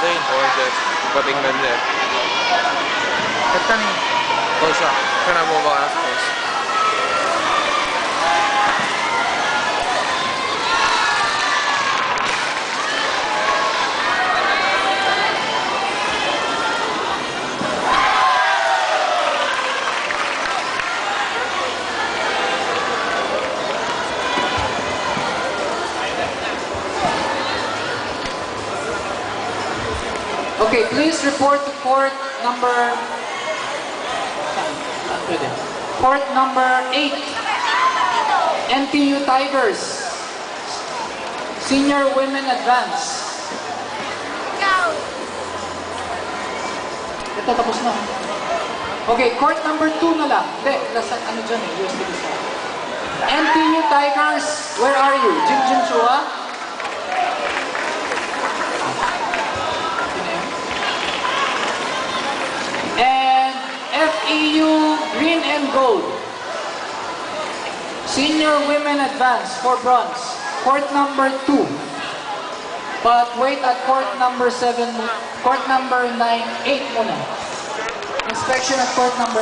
in order. Ipatingnan niya. Katang. Pausa. Kaya mo ba ask us? Okay, please report to court number... Court number 8. NTU Tigers. Senior Women Advance. Ito, tapos na. Okay, court number 2 na lang. Hindi, ano dyan eh, USB sa. NTU Tigers, where are you? Jim Chua? And FEU Green and Gold. Senior Women Advance for bronze. Court number 2. But wait at court number 7, court number 9, 8 muna. Inspection at court number